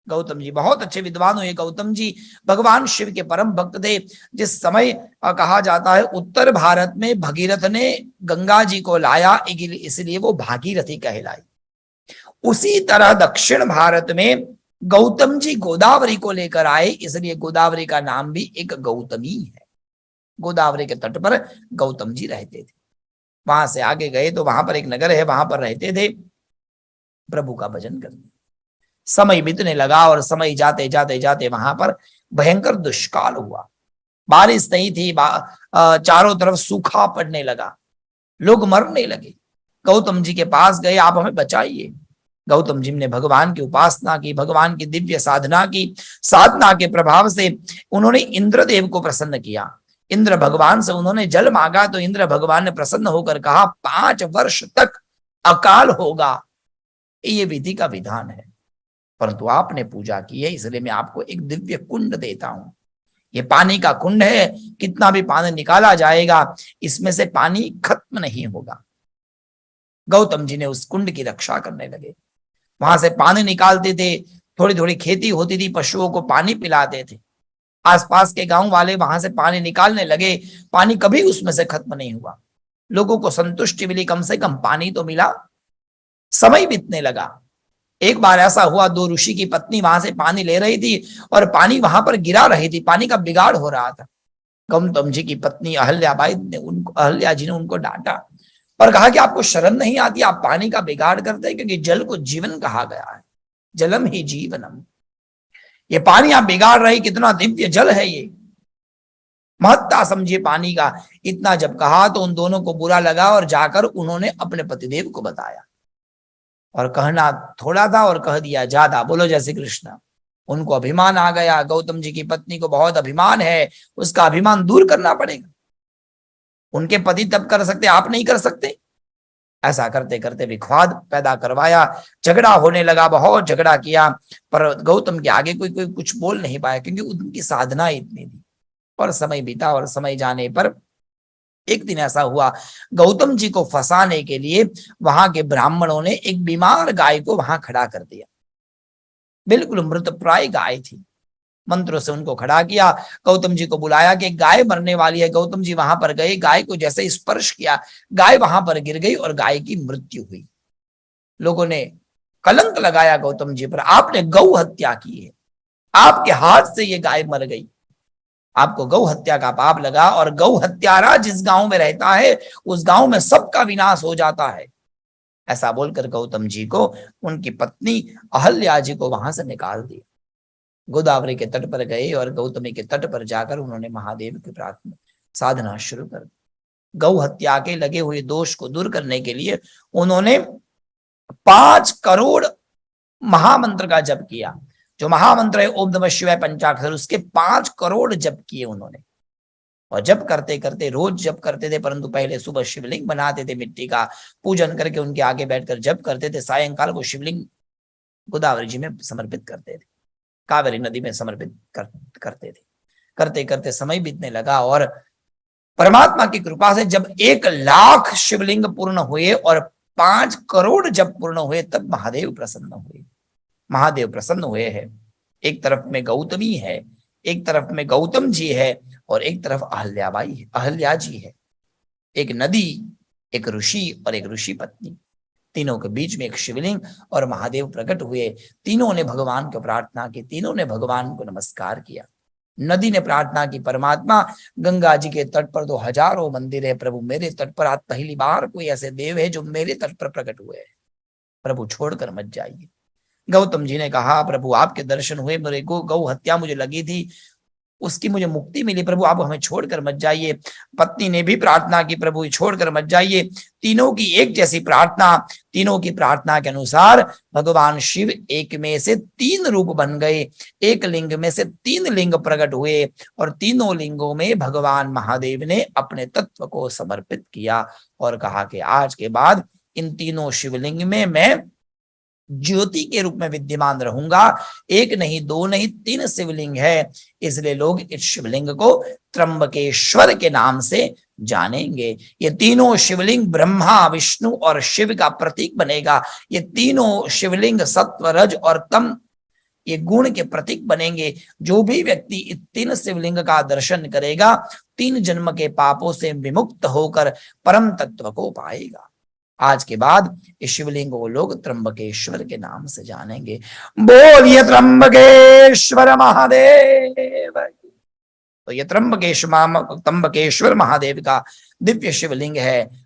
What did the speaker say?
गौतम जी बहुत अच्छे विद्वान हुए। गौतम जी भगवान शिव के परम भक्त थे। जिस समय कहा जाता है उत्तर भारत में भगीरथ ने गंगा जी को लाया, इसलिए वो भागीरथी कहलाई। उसी तरह दक्षिण भारत में गौतम जी गोदावरी को लेकर आए, इसलिए गोदावरी का नाम भी एक गौतमी है। गोदावरी के तट पर गौतम जी रहते थे। वहां से आगे गए तो वहां पर एक नगर है, वहां पर रहते थे, प्रभु का भजन करते। समय बीतने लगा और समय जाते जाते जाते वहां पर भयंकर दुष्काल हुआ। बारिश नहीं थी, चारों तरफ सूखा पड़ने लगा, लोग मरने लगे। गौतम जी के पास गए, आप हमें बचाइए। गौतम जी ने भगवान की उपासना की, भगवान की दिव्य साधना की। साधना के प्रभाव से उन्होंने इंद्रदेव को प्रसन्न किया। इंद्र भगवान से उन्होंने जल मांगा तो इंद्र भगवान ने प्रसन्न होकर कहा 5 वर्ष तक अकाल होगा। ये विधि का विधान है, परंतु आपने पूजा की है, इसलिए मैं आपको एक दिव्य कुंड देता हूं। ये पानी का कुंड है, कितना भी पानी निकाला जाएगा इसमें से पानी खत्म नहीं होगा। गौतम जी ने उस कुंड की रक्षा करने लगे, वहां से पानी निकालते थे। थोड़ी थोड़ी खेती होती थी, पशुओं को पानी पिलाते थे। आसपास के गांव वाले वहां से पानी निकालने लगे, पानी कभी उसमें से खत्म नहीं हुआ। लोगों को संतुष्टि मिली, कम से कम पानी तो मिला। समय बीतने लगा। एक बार ऐसा हुआ, 2 ऋषि की पत्नी वहां से पानी ले रही थी और पानी वहां पर गिरा रही थी, पानी का बिगाड़ हो रहा था। गौतम जी की पत्नी अहल्या जी ने उनको डांटा और कहा कि आपको शर्म नहीं आती, आप पानी का बिगाड़ करते हैं, क्योंकि जल को जीवन कहा गया है, जलम ही जीवनम। ये पानी आप बिगाड़ रही, कितना दिव्य जल है ये, महत्ता समझिए पानी का। इतना जब कहा तो उन दोनों को बुरा लगा और जाकर उन्होंने अपने पतिदेव को बताया। और कहना थोड़ा था और कह दिया ज्यादा। बोलो जय श्री कृष्ण। उनको अभिमान आ गया। गौतम जी की पत्नी को बहुत अभिमान है, उसका अभिमान दूर करना पड़ेगा। उनके पति तब कर सकते, आप नहीं कर सकते। ऐसा करते करते विवाद पैदा करवाया, झगड़ा होने लगा, बहुत झगड़ा किया। पर गौतम के आगे कोई कुछ बोल नहीं पाया, क्योंकि उनकी साधना इतनी थी। और समय बीता और समय जाने पर एक दिन ऐसा हुआ, गौतम जी को फंसाने के लिए वहां के ब्राह्मणों ने एक बीमार गाय को वहां खड़ा कर दिया। बिल्कुल मृतप्राय गाय थी। मंत्रों से उनको खड़ा किया, गौतम जी को बुलाया कि गाय मरने वाली है। गौतम जी वहां पर गए, गाय को जैसे स्पर्श किया, गाय वहां पर गिर गई और गाय की मृत्यु हुई। लोगों ने कलंक लगाया गौतम जी पर, आपने गौ हत्या की है, आपके हाथ से ये गाय मर गई, आपको गौ हत्या का पाप लगा। और गौ हत्यारा जिस गांव में रहता है उस गांव में सबका विनाश हो जाता है। ऐसा बोलकर गौतम जी को उनकी पत्नी अहल्या जी को वहां से निकाल दिया। गोदावरी के तट पर गए और गौतमी के तट पर जाकर उन्होंने महादेव की प्रार्थना साधना शुरू कर दी। गौ हत्या के लगे हुए दोष को दूर करने के लिए उन्होंने 5 करोड़ महामंत्र का जप किया। जो महामंत्र है ओम नमः शिवाय पंचाक्षर, उसके 5 करोड़ जप किए उन्होंने। और जप करते करते, रोज जप करते थे, परंतु पहले सुबह शिवलिंग बनाते थे मिट्टी का, पूजन करके उनके आगे बैठकर जप करते थे। सायंकाल वो शिवलिंग गोदावरी जी में समर्पित करते थे, कावेरी नदी में समर्पित करते थे। करते करते समय बीतने लगा और परमात्मा की कृपा से जब 1 लाख शिवलिंग पूर्ण हुए और 5 करोड़ जब पूर्ण हुए, तब महादेव प्रसन्न हुए। महादेव प्रसन्न हुए हैं। एक तरफ में गौतमी है, एक तरफ में गौतम जी है और एक तरफ अहल्याबाई है, अहल्या जी है। एक नदी, एक ऋषि और एक ऋषि पत्नी, तीनों के बीच में एक शिवलिंग और महादेव प्रकट हुए। तीनों ने भगवान को प्रार्थना की, तीनों ने भगवान को नमस्कार किया। नदी ने प्रार्थना की, परमात्मा गंगा जी के तट पर तो हजारों मंदिर है, प्रभु मेरे तट पर आज पहली बार कोई ऐसे देव है जो मेरे तट पर प्रकट हुए हैं, प्रभु छोड़कर मत जाइए। गौतम जी ने कहा प्रभु आपके दर्शन हुए, मेरे को गौ हत्या मुझे लगी थी, उसकी मुझे मुक्ति मिली, प्रभु आप हमें छोड़कर मत जाइए। पत्नी ने भी प्रार्थना की, प्रभु छोड़कर मत जाइए। तीनों की एक जैसी प्रार्थना, तीनों की प्रार्थना के अनुसार भगवान शिव एक में से 3 रूप बन गए, एक लिंग में से 3 लिंग प्रकट हुए और तीनों लिंगों में भगवान महादेव ने अपने तत्व को समर्पित किया और कहा कि आज के बाद इन तीनों शिवलिंग में मैं ज्योति के रूप में विद्यमान रहूंगा। 1 नहीं 2 नहीं 3 शिवलिंग है, इसलिए लोग इस शिवलिंग को त्र्यंबकेश्वर के नाम से जानेंगे। ये तीनों शिवलिंग ब्रह्मा विष्णु और शिव का प्रतीक बनेगा। ये तीनों शिवलिंग सत्व रज और तम ये गुण के प्रतीक बनेंगे। जो भी व्यक्ति इन 3 शिवलिंग का दर्शन करेगा 3 जन्म के पापों से विमुक्त होकर परम तत्व को पाएगा। आज के बाद इस शिवलिंग को लोग त्र्यंबकेश्वर के नाम से जानेंगे। बोलिए त्र्यंबकेश्वर महादेव। तो ये त्र्यंबकेश्वर महादेव का दिव्य शिवलिंग है।